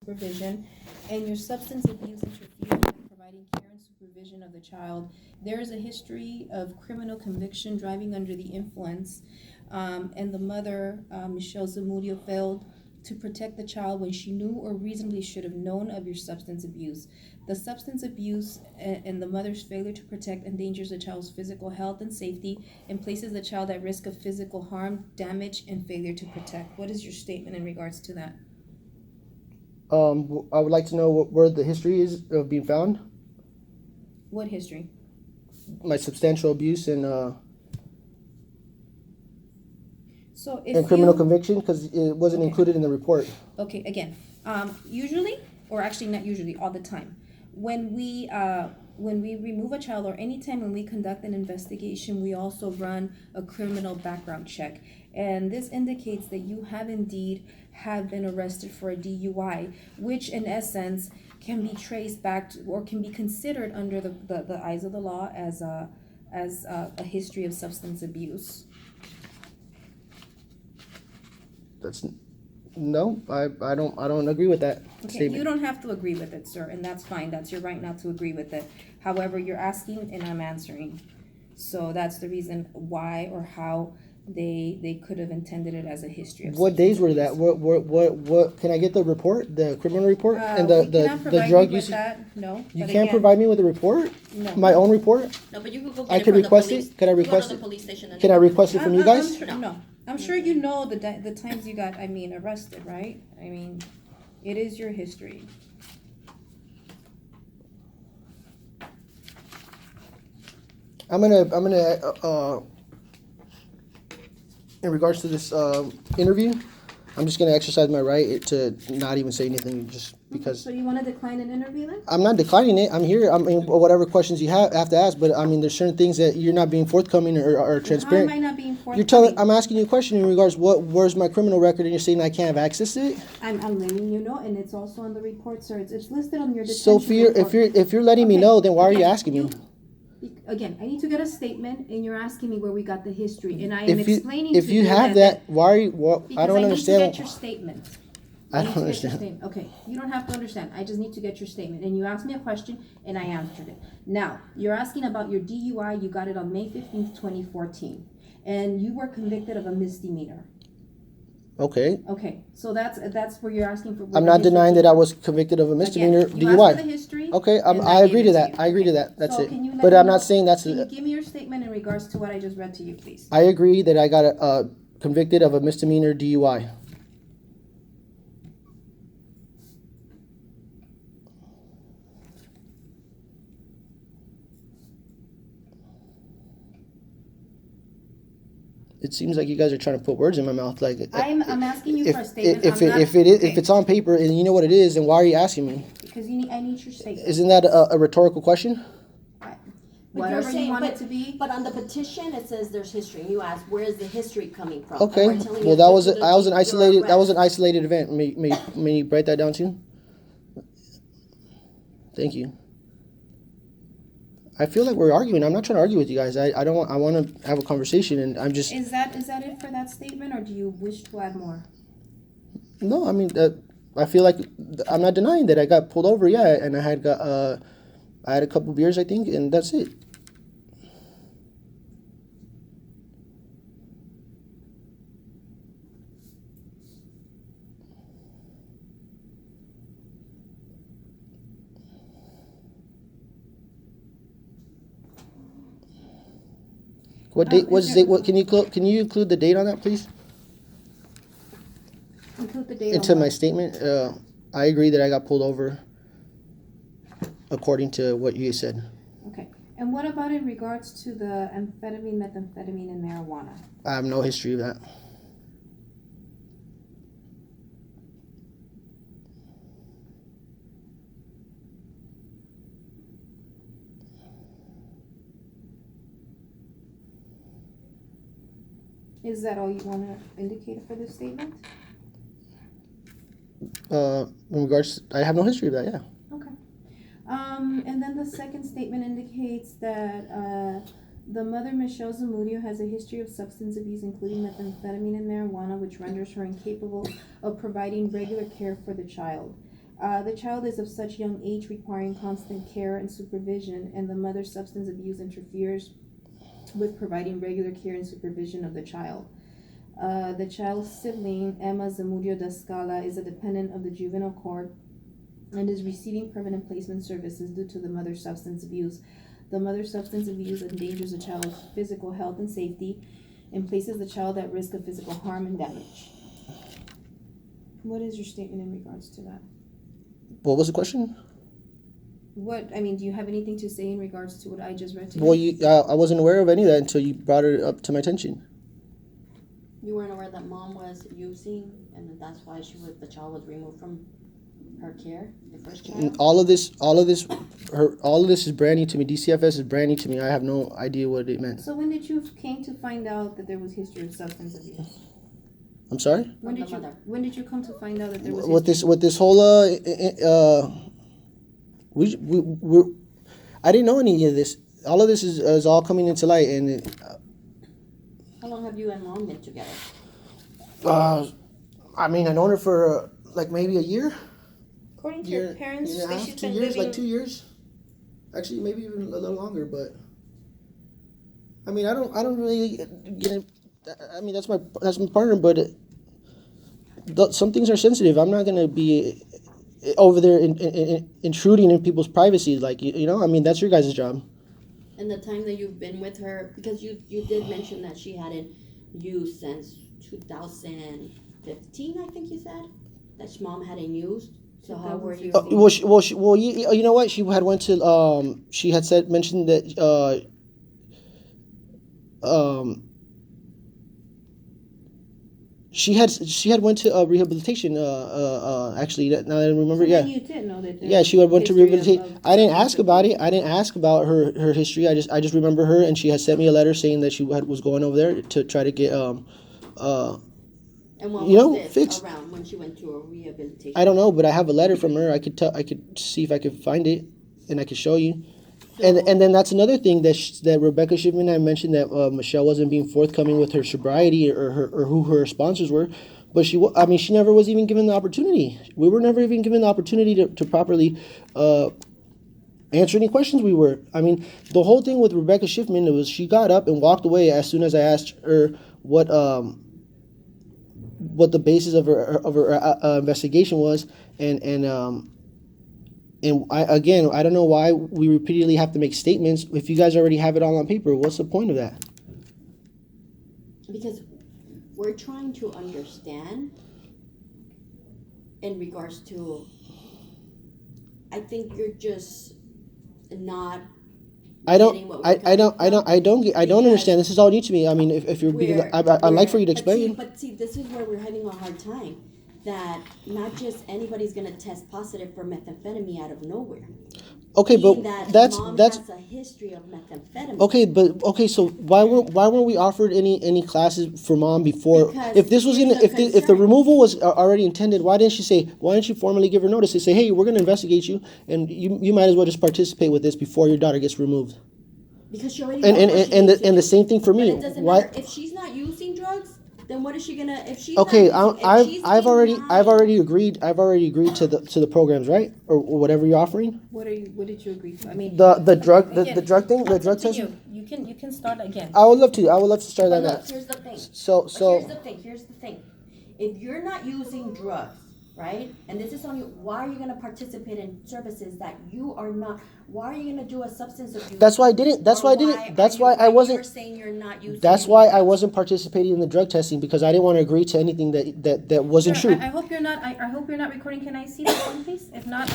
supervision, and your substance abuse interferes in providing care and supervision of the child. There is a history of criminal conviction, driving under the influence, and the mother, Michelle Zamudio, failed to protect the child when she knew or reasonably should have known of your substance abuse. The substance abuse and the mother's failure to protect endangers the child's physical health and safety and places the child at risk of physical harm, damage, and failure to protect. What is your statement in regards to that? I would like to know where the history is of being found. What history? My substantial abuse and So if and criminal conviction, because it wasn't included in the report. Okay, again, usually, or actually not usually, all the time, when we remove a child, or anytime when we conduct an investigation, we also run a criminal background check, and this indicates that you have indeed have been arrested for a DUI, which in essence can be traced back to, or can be considered under the eyes of the law as a history of substance abuse. No, I don't agree with that statement. You don't have to agree with it, sir, and that's fine. That's your right not to agree with it. However, you're asking and I'm answering. So that's the reason why or how they could have intended it as a history of What days were abuse. that? What can I get the report, the criminal report, and the drug use? No. You can't provide me with a report? No. My own report? No, but you could go get I it could from request the police. it? Can I You go to request the it? police station and Can I request it from you guys? I'm sure you know the times you got, arrested, right? It is your history. I'm gonna in regards to this interview, I'm just gonna exercise my right to not even say anything, just because. So you want to decline an interview then? I'm not declining it. I'm here. Whatever questions you have to ask, but there's certain things that you're not being forthcoming or transparent. How am I not being forthcoming? You're telling. I'm asking you a question in regards where's my criminal record, and you're saying I can't have access to it. I'm letting you know, and it's also on the report, sir. It's listed on your detention So report. if you're letting me know, then why are you asking me? Again, I need to get a statement, and you're asking me where we got the history, and I am explaining if to you have that, why are you? I don't understand. I need to get your statement. I don't understand. Okay, you don't have to understand. I just need to get your statement. And you asked me a question, and I answered it. Now, you're asking about your DUI. You got it on May 15th, 2014. And you were convicted of a misdemeanor. Okay. Okay, so that's where you're asking for. I'm not denying that I was convicted of a misdemeanor Again, DUI. you asked for the history, okay, and I agree to gave it that. you. I agree to Okay. that. That's So it. can you let But me I'm know- not saying that's. Can you give me your statement in regards to what I just read to you, please? I agree that I got convicted of a misdemeanor DUI. It seems like you guys are trying to put words in my mouth. Like I'm asking you for a statement. If it's on paper and you know what it is, then why are you asking me? Because I need your statement. Isn't that a rhetorical question? Whatever you want it to be. But on the petition, it says there's history. And you ask, where is the history coming from? Okay. And we're telling Well, you that due to was an your isolated arrest. event. May you write that down too? Thank you. I feel like we're arguing. I'm not trying to argue with you guys. I want to have a conversation, and I'm just. Is that it for that statement, or do you wish to add more? No, I feel like I'm not denying that I got pulled over. Yeah, and I had a couple beers, I think, and that's it. What date? What's date? What can you include the date on that, please? Include the date Into on my what? statement. I agree that I got pulled over, according to what you said. Okay. And what about in regards to the amphetamine, methamphetamine, and marijuana? I have no history of that. Is that all you want to indicate for this statement? In regards, I have no history of that. Yeah. Okay. And then the second statement indicates that the mother, Michelle Zamudio, has a history of substance abuse, including methamphetamine and marijuana, which renders her incapable of providing regular care for the child. The child is of such young age requiring constant care and supervision, and the mother's substance abuse interferes with providing regular care and supervision of the child. The child's sibling, Emma Zamudio da Scala, is a dependent of the juvenile court and is receiving permanent placement services due to the mother's substance abuse. The mother's substance abuse endangers the child's physical health and safety and places the child at risk of physical harm and damage. What is your statement in regards to that? What was the question? Do you have anything to say in regards to what I just read to you? Well, I wasn't aware of any of that until you brought it up to my attention. You weren't aware that mom was using, and that's why the child was removed from her care, the first child? All of this is brand new to me. DCFS is brand new to me. I have no idea what it meant. So when did you came to find out that there was history of substance abuse? I'm sorry? When did you come to find out that there was With this whole I didn't know any of this. All of this is all coming into light, and How long have you and mom been together? I known her for like maybe a year. According to your parents, year and a half, 2 years, like 2 years. Actually, maybe even a little longer, but I don't really get it. That's my partner, but some things are sensitive. I'm not gonna be over there intruding in people's privacy, like that's your guys' job. And the time that you've been with her, because you did mention that she hadn't used since 2015, I think you said that mom hadn't used. So how were you? You know what? She had went to she had mentioned that she had went to rehabilitation. Actually, now that I remember, So yeah. You did know that. Yeah, she went to rehabilitation. I didn't ask about it. I didn't ask about her history. I just remember her, and she had sent me a letter saying that she was going over there to try to get And when was this fixed. around when she went to a rehabilitation? I don't know, but I have a letter from her. I could see if I could find it, and I could show you. And then that's another thing that Rebecca Shipman had mentioned, that Michelle wasn't being forthcoming with her sobriety or who her sponsors were, but she never was even given the opportunity. We were never even given the opportunity to properly answer any questions we were. The whole thing with Rebecca Schiffman was she got up and walked away as soon as I asked her what the basis of her investigation was, and I don't know why we repeatedly have to make statements if you guys already have it all on paper. What's the point of that? Because we're trying to understand in regards to, I think you're just not. I don't understand. This is all new to me. If you're being, I'd like for you to explain. But see, this is where we're having a hard time. That not just anybody's gonna test positive for methamphetamine out of nowhere. Okay, but that's mom has a history of methamphetamine. Okay, so why weren't we offered any classes for mom before? Because if this was if the removal was already intended, why didn't you formally give her notice and say, hey, we're gonna investigate you, and you might as well just participate with this before your daughter gets removed? Because she already and the same thing for me. But it doesn't Why? matter if she's not using drugs. Then what is she gonna? If she's Okay, not using, I've already agreed to the programs, right, or whatever you're offering. What did you agree to? The drug thing, the drug test. You can start again. I would love to start But that. look, here's the thing. So Here's the thing. If you're not using drugs, right, and this is on you, why are you gonna participate in services that you are not? Why are you gonna do a substance abuse? That's why I didn't. That's why I didn't. That's why I wasn't. You're saying you're not using. That's why I wasn't participating in the drug testing, because I didn't want to agree to anything that wasn't Sure, true. I hope you're not. I hope you're not recording. Can I see that one, please? If not.